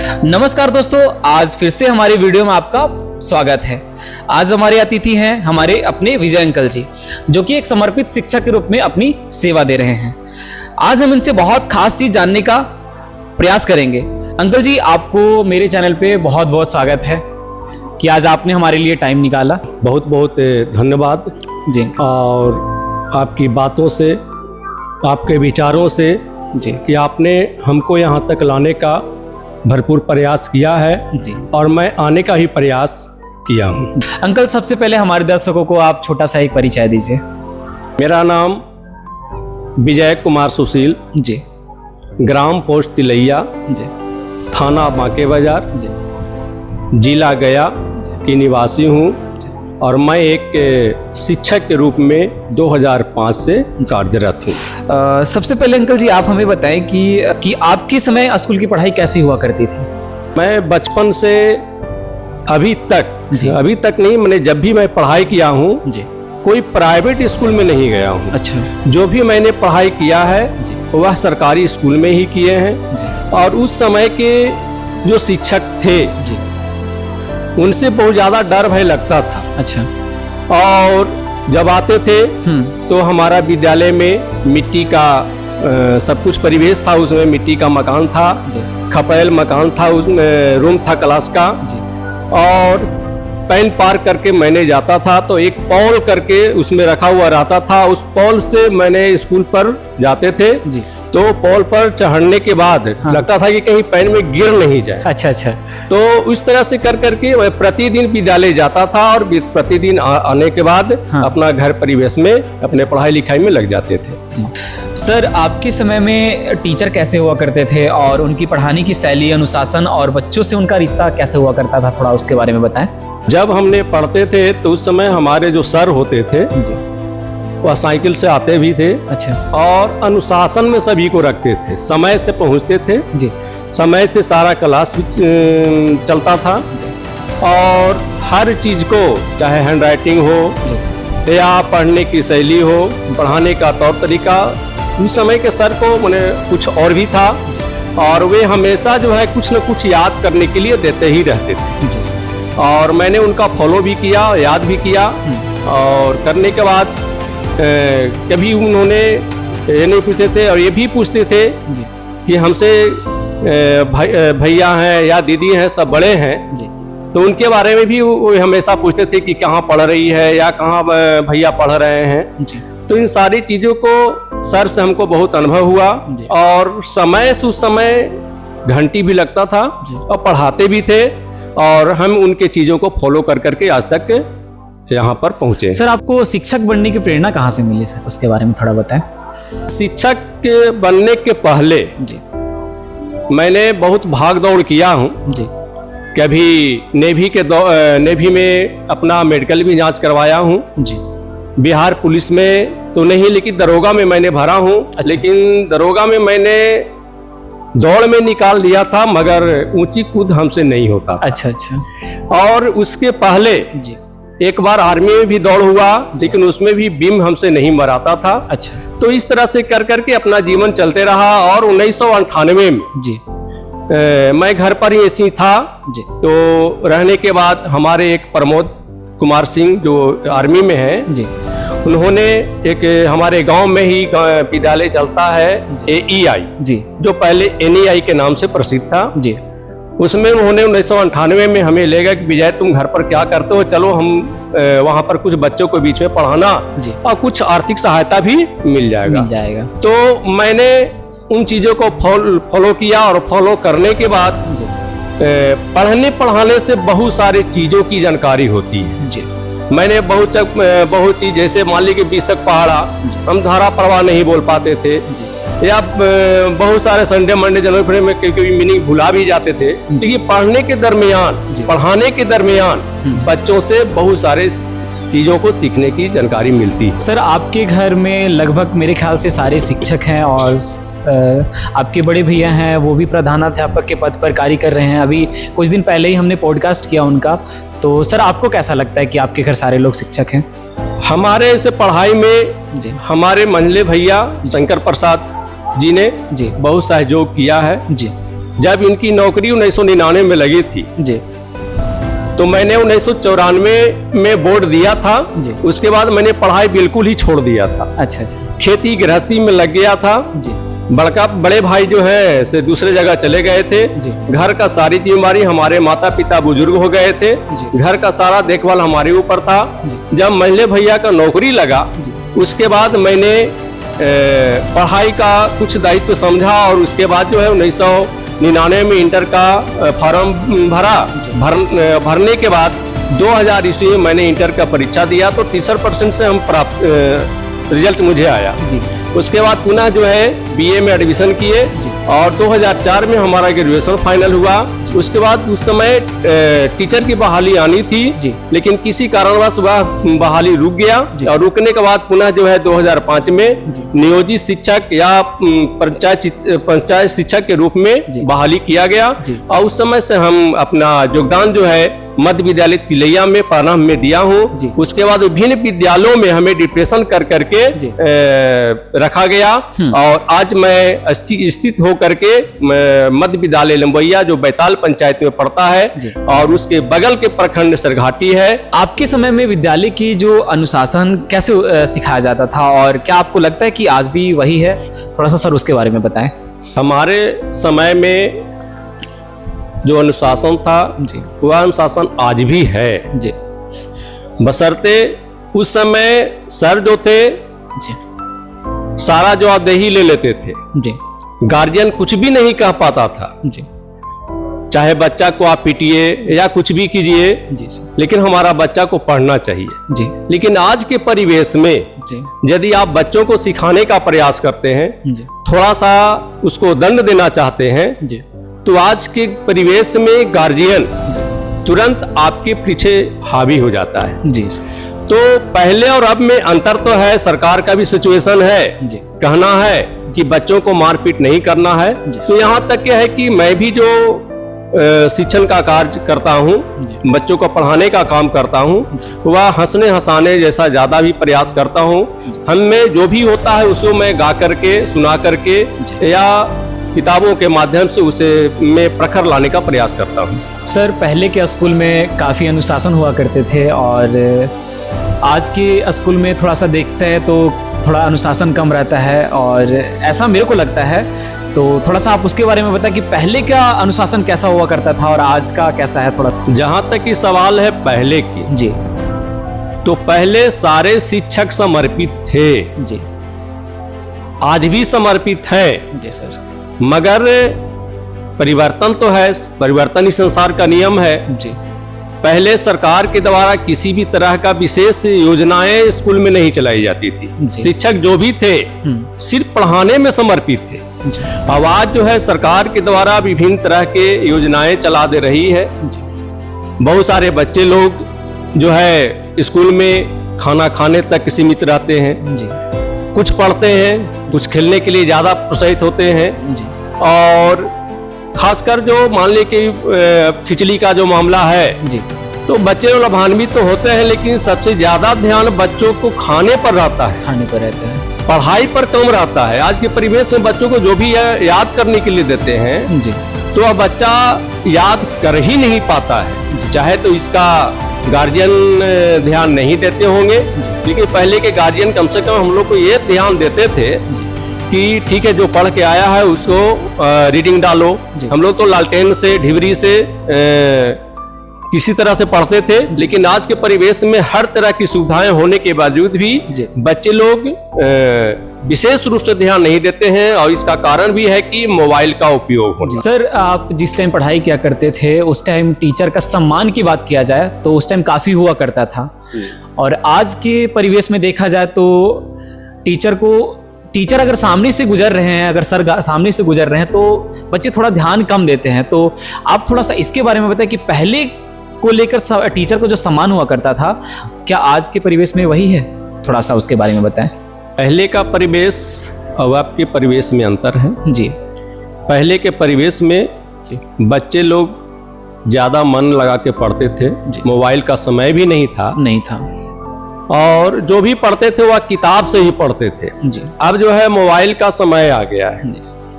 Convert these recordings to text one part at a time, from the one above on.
नमस्कार दोस्तों, आज फिर से हमारी वीडियो में आपका स्वागत है। आज हमारे अतिथि हैं हमारे अपने विजय अंकल जी, जो कि एक समर्पित शिक्षक के रूप में अपनी सेवा दे रहे हैं। आज हम इनसे बहुत खास चीज जानने का प्रयास करेंगे। अंकल जी, आपको मेरे चैनल पे बहुत बहुत स्वागत है कि आज आपने हमारे लिए टाइम निकाला। बहुत बहुत धन्यवाद जी। और आपकी बातों से, आपके विचारों से जी कि आपने हमको यहाँ तक लाने का भरपूर प्रयास किया है जी। और मैं आने का ही प्रयास किया हूँ। अंकल, सबसे पहले हमारे दर्शकों को आप छोटा सा एक परिचय दीजिए। मेरा नाम विजय कुमार सुशील, जी ग्राम पोस्ट तिलैया, जी थाना बांके बाजार, जी जिला गया की निवासी हूँ और मैं एक शिक्षक के रूप में 2005 से कार्यरत हूँ। सबसे पहले अंकल जी, आप हमें बताएं कि आपके समय स्कूल की पढ़ाई कैसी हुआ करती थी? मैं बचपन से अभी तक नहीं, मैंने जब भी मैं पढ़ाई किया हूँ जी। कोई प्राइवेट स्कूल में नहीं गया हूँ। अच्छा। जो भी मैंने पढ़ाई किया है जी। वह सरकारी स्कूल में ही किए हैं जी। और उस समय के जो शिक्षक थे जी। उनसे बहुत ज़्यादा डर भय लगता था। अच्छा। और जब आते थे तो हमारा विद्यालय में मिट्टी का सब कुछ परिवेश था, उसमें मिट्टी का मकान था, खपैल मकान था, उसमें रूम था क्लास का जी। और पैन पार करके मैंने जाता था तो एक पॉल करके उसमें रखा हुआ रहता था, उस पॉल से मैंने स्कूल पर जाते थे जी। तो पॉल पर चढ़ने के बाद लगता था कि कहीं पैन में गिर नहीं जाए। अच्छा अच्छा। तो उस तरह से कर करके वह प्रतिदिन विद्यालय जाता था और प्रतिदिन आने के बाद अपना घर परिवेश में अपने पढ़ाई लिखाई में लग जाते थे। सर, आपके समय में टीचर कैसे हुआ करते थे और उनकी पढ़ाने की शैली, अनुशासन और बच्चों से उनका रिश्ता कैसे हुआ करता था, थोड़ा उसके बारे में बताएं। जब हमने पढ़ते थे तो उस समय हमारे जो सर होते थे जी, वह साइकिल से आते भी थे। अच्छा। और अनुशासन में सभी को रखते थे, समय से पहुंचते थे जी। समय से सारा क्लास चलता था और हर चीज को, चाहे हैंड राइटिंग हो या पढ़ने की शैली हो, पढ़ाने का तौर तरीका, उस समय के सर को मैंने कुछ और भी था और वे हमेशा जो है कुछ न कुछ याद करने के लिए देते ही रहते थे और मैंने उनका फॉलो भी किया, याद भी किया। और करने के बाद कभी उन्होंने ये नहीं पूछते थे और ये भी पूछते थे कि हमसे भैया हैं या दीदी हैं, सब बड़े हैं जी। तो उनके बारे में भी वो हमेशा पूछते थे कि कहाँ पढ़ रही है या कहाँ भैया पढ़ रहे हैं जी। तो इन सारी चीज़ों को सर से हमको बहुत अनुभव हुआ और समय से उस समय घंटी भी लगता था और पढ़ाते भी थे और हम उनके चीज़ों को फॉलो कर करके आज तक यहाँ पर पहुँचे। सर, आपको शिक्षक बनने की प्रेरणा कहाँ से मिली सर, उसके बारे में थोड़ा बताएं। शिक्षक बनने के पहले जी मैंने बहुत भाग दौड़ किया हूँ जी। कभी नेवी में अपना मेडिकल भी जांच करवाया हूँ जी। बिहार पुलिस में तो नहीं, लेकिन दरोगा में मैंने भरा हूँ। अच्छा। लेकिन दरोगा में मैंने दौड़ में निकाल लिया था मगर ऊंची कूद हमसे नहीं होता। अच्छा अच्छा। और उसके पहले जी एक बार आर्मी में भी दौड़ हुआ लेकिन उसमें भी बीम हमसे नहीं मराता था। अच्छा। तो इस तरह से कर करके अपना जीवन चलते रहा और 1998 में जी मैं घर पर ही ऐसी था जी। तो रहने के बाद हमारे एक प्रमोद कुमार सिंह जो आर्मी में है जी, उन्होंने एक हमारे गांव में ही विद्यालय चलता है AEI जी, जो पहले NEI के नाम से प्रसिद्ध था जी। उसमें उन्होंने 1998 में हमें ले गया कि विजय तुम घर पर क्या करते हो, चलो हम वहाँ पर कुछ बच्चों को बीच में पढ़ाना और कुछ आर्थिक सहायता भी मिल जाएगा। तो मैंने उन चीज़ों को फॉलो किया और फॉलो करने के बाद पढ़ने पढ़ाने से बहुत सारी चीज़ों की जानकारी होती है जी। मैंने बहुत चीज़, जैसे मान लीजिए 20 तक पढ़ा, हम धारा प्रवाह नहीं बोल पाते थे या बहुत सारे संडे मंडे जनवरी फरवरी में कभी मीनिंग भुला भी जाते थे। लेकिन पढ़ाने के दरमियान बच्चों से बहुत सारे चीज़ों को सीखने की जानकारी मिलती है। सर, आपके घर में लगभग मेरे ख्याल से सारे शिक्षक हैं और आपके बड़े भैया हैं, वो भी प्रधानाध्यापक के पद पर कार्य कर रहे हैं। अभी कुछ दिन पहले ही हमने पॉडकास्ट किया उनका। तो सर, आपको कैसा लगता है कि आपके घर सारे लोग शिक्षक हैं? हमारे इस पढ़ाई में जी हमारे मंझले भैया शंकर प्रसाद जी ने जी बहुत सहयोग किया है जी। जब इनकी नौकरी 1999 में लगी थी जी, तो मैंने 1994 में बोर्ड दिया था जी। उसके बाद मैंने पढ़ाई बिल्कुल ही छोड़ दिया था। अच्छा अच्छा खेती गृहस्थी में लग गया था जी, बड़े भाई जो है से दूसरे जगह चले गए थे जी। घर का सारी जिम्मेदारी हमारे माता पिता बुजुर्ग हो गए थे जी। घर का सारा देखभाल हमारे ऊपर था। जी। जब मंझले भैया का नौकरी लगा जी। उसके बाद मैंने पढ़ाई का कुछ दायित्व समझा और उसके बाद जो है 1999 में इंटर का फॉर्म भरने के बाद 2000 ईस्वी में मैंने इंटर का परीक्षा दिया तो 30% से हम प्राप्त रिजल्ट मुझे आया जी। उसके बाद पुनः जो है बीए में एडमिशन किए और 2004 में हमारा ग्रेजुएशन फाइनल हुआ। उसके बाद उस समय टीचर की बहाली आनी थी जी। लेकिन किसी कारणवश वह बहाली रुक गया और रुकने के बाद पुनः जो है 2005 में नियोजित शिक्षक या पंचायत शिक्षक के रूप में बहाली किया गया और उस समय से हम अपना योगदान जो है मध्य विद्यालय तिलैया में प्रारंभ में दिया हूँ। उसके बाद विभिन्न विद्यालयों में हमें डिप्रेशन कर करके रखा गया और आज मैं स्थित होकर के मध्य विद्यालय लंबैया जो बैताल पंचायत में पड़ता है और उसके बगल के प्रखंड सरघाटी है। आपके समय में विद्यालय की जो अनुशासन कैसे सिखाया जाता था और क्या आपको लगता है कि आज भी वही है? थोड़ा सा सर उसके बारे में बताएं। हमारे समय में जो अनुशासन था जी वह अनुशासन आज भी है जी, बशर्ते उस समय सर जो थे जी सारा जवाबदेही ले लेते थे जी, गार्जियन कुछ भी नहीं कह पाता था जी, चाहे बच्चा को आप पीटिए या कुछ भी कीजिए जी, लेकिन हमारा बच्चा को पढ़ना चाहिए जी। लेकिन आज के परिवेश में जी यदि आप बच्चों को सिखाने का प्रयास करते हैं जी, थोड़ा सा उसको दंड देना चाहते हैं जी, तो आज के परिवेश में गार्जियन तुरंत आपके पीछे हावी हो जाता है जी। तो पहले और अब में अंतर तो है, सरकार का भी सिचुएशन है जी, कहना है कि बच्चों को मारपीट नहीं करना है। तो यहाँ तक है कि मैं भी जो शिक्षण का कार्य करता हूँ, बच्चों को पढ़ाने का काम करता हूँ, वह हंसने हंसाने जैसा ज्यादा भी प्रयास करता हूँ। हम में जो भी होता है उसको मैं गा करके सुना करके या किताबों के माध्यम से उसे मैं प्रखर लाने का प्रयास करता हूँ। सर पहले के स्कूल में काफ़ी अनुशासन हुआ करते थे और आज के स्कूल में थोड़ा सा देखते हैं तो थोड़ा अनुशासन कम रहता है और ऐसा मेरे को लगता है। तो थोड़ा सा आप उसके बारे में बताएं कि पहले का अनुशासन कैसा हुआ करता था और आज का कैसा है थोड़ा। जहाँ तक कि सवाल है पहले की जी, तो पहले सारे शिक्षक समर्पित थे जी, आज भी समर्पित है जी सर, मगर परिवर्तन तो है, परिवर्तन ही संसार का नियम है जी। पहले सरकार के द्वारा किसी भी तरह का विशेष योजनाएं स्कूल में नहीं चलाई जाती थी, शिक्षक जो भी थे सिर्फ पढ़ाने में समर्पित थे। अब आज जो है सरकार के द्वारा विभिन्न तरह के योजनाएं चला दे रही है। बहुत सारे बच्चे लोग जो है स्कूल में खाना खाने तक सीमित रहते हैं जी, कुछ पढ़ते हैं, कुछ खेलने के लिए ज्यादा प्रोत्साहित होते हैं जी। और खासकर जो मान ली कि खिचड़ी का जो मामला है जी, तो बच्चे लोग लाभान्वित तो होते हैं लेकिन सबसे ज्यादा ध्यान बच्चों को खाने पर रहता है, खाने पर रहता है, पढ़ाई पर कम रहता है। आज के परिवेश में बच्चों को जो भी याद करने के लिए देते हैं जी, तो वह बच्चा याद कर ही नहीं पाता है। चाहे तो इसका गार्जियन ध्यान नहीं देते होंगे, लेकिन पहले के गार्जियन कम से कम हम लोग को ये ध्यान देते थे कि ठीक है जो पढ़ के आया है उसको रीडिंग डालो। हम लोग तो लालटेन से ढिबरी से किसी तरह से पढ़ते थे, लेकिन आज के परिवेश में हर तरह की सुविधाएं होने के बावजूद भी बच्चे लोग विशेष रूप से ध्यान नहीं देते हैं और इसका कारण भी है कि मोबाइल का उपयोग होना। सर आप जिस टाइम पढ़ाई किया करते थे उस टाइम टीचर का सम्मान की बात किया जाए तो उस टाइम काफी हुआ करता था, और आज के परिवेश में देखा जाए तो टीचर अगर सामने से गुजर रहे हैं, अगर सर सामने से गुजर रहे हैं तो बच्चे थोड़ा ध्यान कम देते हैं। तो आप थोड़ा सा इसके बारे में बताएं कि पहले को लेकर टीचर को जो सम्मान हुआ करता था क्या आज के परिवेश में वही है? थोड़ा सा उसके बारे में बताएं। पहले का परिवेश और अब के परिवेश में अंतर है जी। पहले के परिवेश में बच्चे लोग ज्यादा मन लगा के पढ़ते थे, मोबाइल का समय भी नहीं था और जो भी पढ़ते थे वह किताब से ही पढ़ते थे जी। अब जो है मोबाइल का समय आ गया है,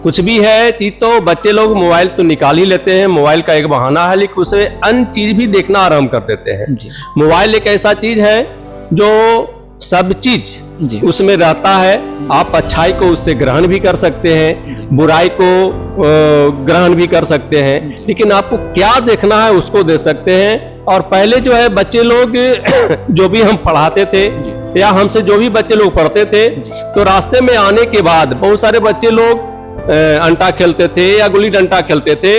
कुछ भी है चीज तो बच्चे लोग मोबाइल तो निकाल ही लेते हैं, मोबाइल का एक बहाना है, लेकिन उसे अन्य चीज भी देखना आरंभ कर देते हैं। मोबाइल एक ऐसा चीज है जो सब चीज उसमें रहता है। आप अच्छाई को उससे ग्रहण भी कर सकते हैं, बुराई को ग्रहण भी कर सकते हैं, लेकिन आपको क्या देखना है उसको दे सकते हैं। और पहले जो है बच्चे लोग जो भी हम पढ़ाते थे या हमसे जो भी बच्चे लोग पढ़ते थे, तो रास्ते में आने के बाद बहुत सारे बच्चे लोग अंटा खेलते थे या गुल्ली डंडा खेलते थे,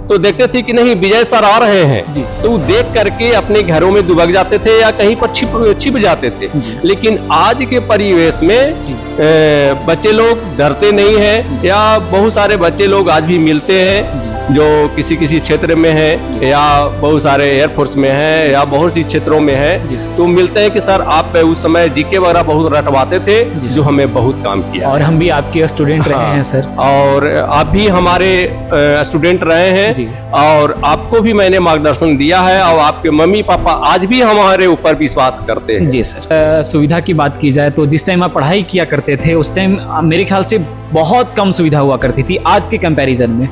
तो देखते थे कि नहीं विजय सर आ रहे हैं, तो देख करके अपने घरों में दुबक जाते थे या कहीं पर छिप जाते थे। लेकिन आज के परिवेश में बच्चे लोग डरते नहीं हैं, या बहुत सारे बच्चे लोग आज भी मिलते हैं जो किसी क्षेत्र में है या बहुत सारे एयरफोर्स में है या बहुत सी क्षेत्रों में है, तो मिलते हैं कि सर आप उस समय जीके वगैरह बहुत रटवाते थे जो हमें बहुत काम किया, और हम भी आपके स्टूडेंट रहे हैं सर, और आप भी हमारे स्टूडेंट रहे हैं, और आपको भी मैंने मार्गदर्शन दिया है, और आपके मम्मी पापा आज भी हमारे ऊपर विश्वास करते हैं। जी सर। सुविधा की बात की जाए तो जिस टाइम आप पढ़ाई किया करते थे उस टाइम मेरे ख्याल से बहुत कम सुविधा हुआ करती थी आज के कंपैरिजन में,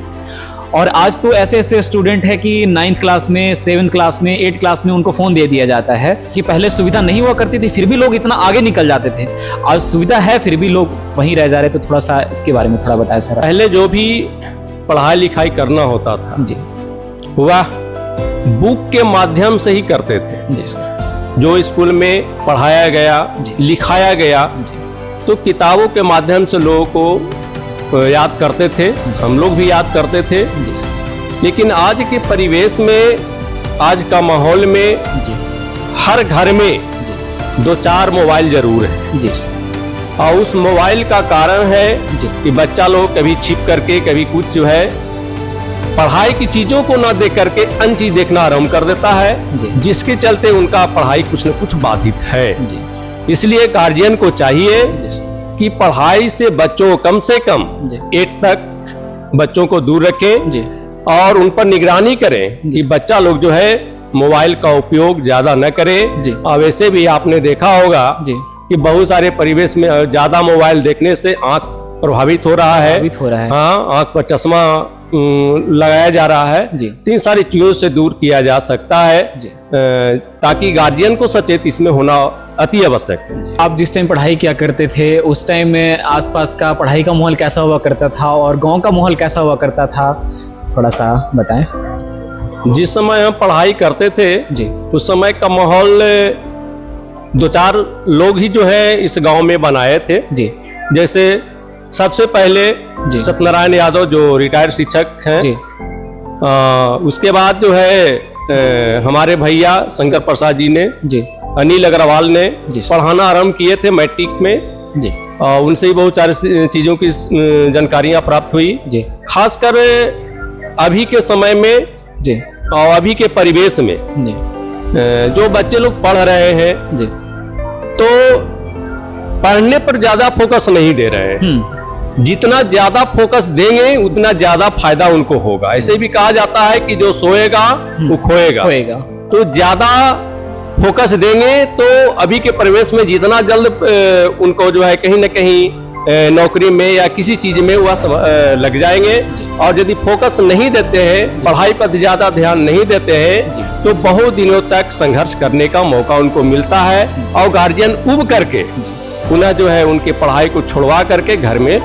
और आज तो ऐसे स्टूडेंट है कि 9th क्लास में, 7th क्लास में, 8th क्लास में उनको फ़ोन दे दिया जाता है। कि पहले सुविधा नहीं हुआ करती थी फिर भी लोग इतना आगे निकल जाते थे, आज सुविधा है फिर भी लोग वहीं रह जा रहे। तो थोड़ा सा इसके बारे में थोड़ा बताएं सर। पहले जो भी पढ़ाई लिखाई करना होता था जी, वह बुक के माध्यम से ही करते थे। जी सर। जो स्कूल में पढ़ाया गया, लिखाया गया, तो किताबों के माध्यम से लोगों को याद करते थे, हम लोग भी याद करते थे। लेकिन आज के परिवेश में, आज का माहौल में हर घर में 2-4 मोबाइल जरूर है, और उस मोबाइल का कारण है कि बच्चा लोग कभी छिप करके, कभी कुछ जो है पढ़ाई की चीजों को ना देख करके अन्य चीज देखना आरंभ कर देता है, जिसके चलते उनका पढ़ाई कुछ न कुछ बाधित है। इसलिए गार्जियन को चाहिए कि पढ़ाई से बच्चों कम से कम 8 तक बच्चों को दूर रखें, और उन पर निगरानी करें कि बच्चा लोग जो है मोबाइल का उपयोग ज्यादा न करे। और वैसे भी आपने देखा होगा कि बहुत सारे परिवेश में ज्यादा मोबाइल देखने से आंख प्रभावित हो रहा है। हाँ, आंख पर चश्मा लगाया जा रहा है। तीन सारी चीजों से दूर किया जा सकता है, ताकि गार्जियन को सचेत इसमें होना अति आवश्यक है। आप जिस टाइम पढ़ाई किया करते थे उस टाइम में आसपास का पढ़ाई का माहौल कैसा हुआ करता था और गांव का माहौल कैसा हुआ करता था, थोड़ा सा बताएं। जिस समय हम पढ़ाई करते थे उस समय का माहौल 2-4 लोग ही जो है इस गांव में बनाए थे। जैसे सबसे पहले सत्यनारायण यादव जो रिटायर्ड शिक्षक हैं, उसके बाद जो है हमारे भैया शंकर प्रसाद जी ने, अनिल अग्रवाल ने पढ़ाना आरंभ किए थे मैट्रिक में, और उनसे ही बहुत सारी चीजों की जानकारियां प्राप्त हुई। खासकर अभी के समय में और अभी के परिवेश में जो बच्चे लोग पढ़ रहे हैं, तो पढ़ने पर ज्यादा फोकस नहीं दे रहे हैं। जितना ज्यादा फोकस देंगे उतना ज्यादा फायदा उनको होगा। ऐसे भी कहा जाता है कि जो सोएगा वो खोएगा। तो ज्यादा फोकस देंगे तो अभी के परिवेश में जितना जल्द उनको जो है कहीं ना कहीं नौकरी में या किसी चीज में वह लग जाएंगे। और यदि फोकस नहीं देते हैं, पढ़ाई पर ज्यादा ध्यान नहीं देते हैं, तो बहुत दिनों तक संघर्ष करने का मौका उनको मिलता है, और गार्जियन उब करके पुनः जो है उनकी पढ़ाई को छुड़वा करके घर में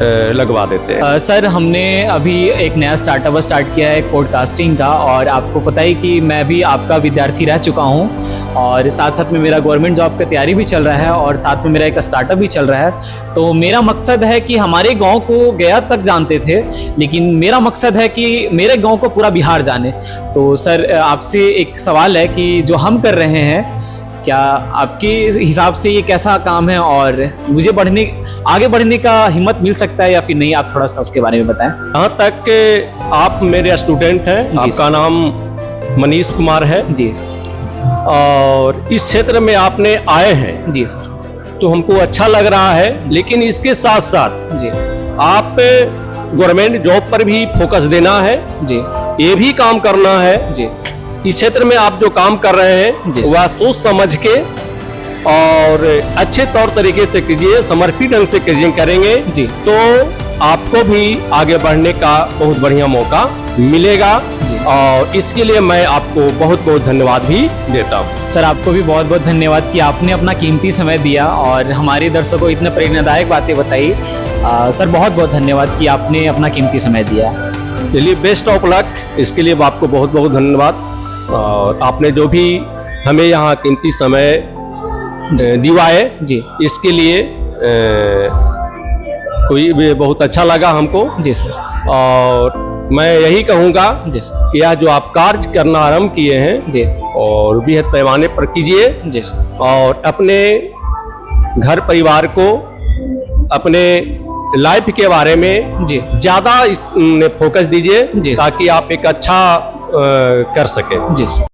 लगवा देते हैं। सर, हमने अभी एक नया स्टार्टअप स्टार्ट किया है पॉडकास्टिंग का, और आपको पता ही कि मैं भी आपका विद्यार्थी रह चुका हूं, और साथ साथ में मेरा गवर्नमेंट जॉब का तैयारी भी चल रहा है, और साथ में मेरा एक स्टार्टअप भी चल रहा है। तो मेरा मकसद है कि हमारे गांव को गया तक जानते थे, लेकिन मेरा मकसद है कि मेरे गांव को पूरा बिहार जाने। तो सर, आपसे एक सवाल है कि जो हम कर रहे हैं, क्या आपके हिसाब से ये कैसा काम है, और मुझे आगे बढ़ने का हिम्मत मिल सकता है या फिर नहीं? आप थोड़ा सा उसके बारे में बताएं। जहाँ तक आप मेरे स्टूडेंट हैं, आपका नाम मनीष कुमार है जी, और इस क्षेत्र में आपने आए हैं जी सर, तो हमको अच्छा लग रहा है। लेकिन इसके साथ साथ जी आप गवर्नमेंट जॉब पर भी फोकस देना है जी, ये भी काम करना है जी। इस क्षेत्र में आप जो काम कर रहे हैं वह सोच समझ के और अच्छे तौर तरीके से कीजिए, समर्पित ढंग से करेंगे तो आपको भी आगे बढ़ने का बहुत बढ़िया मौका मिलेगा और इसके लिए मैं आपको बहुत बहुत धन्यवाद भी देता हूँ। सर आपको भी बहुत बहुत धन्यवाद कि आपने अपना कीमती समय दिया और हमारे दर्शकों को इतने प्रेरणादायक बातें बताई। सर बहुत बहुत धन्यवाद कि आपने अपना कीमती समय दिया। चलिए, बेस्ट ऑफ लक, इसके लिए आपको बहुत बहुत धन्यवाद। और आपने जो भी हमें यहाँ कीमती समय दिया है जी, इसके लिए कोई भी बहुत अच्छा लगा हमको जी सर। और मैं यही कहूँगा जी सर, यह जो आप कार्य करना आरंभ किए हैं जी, और बेहद पैमाने पर कीजिए जी सर, और अपने घर परिवार को, अपने लाइफ के बारे में जी ज़्यादा इस फोकस दीजिए ताकि आप एक अच्छा कर सकें जी सर।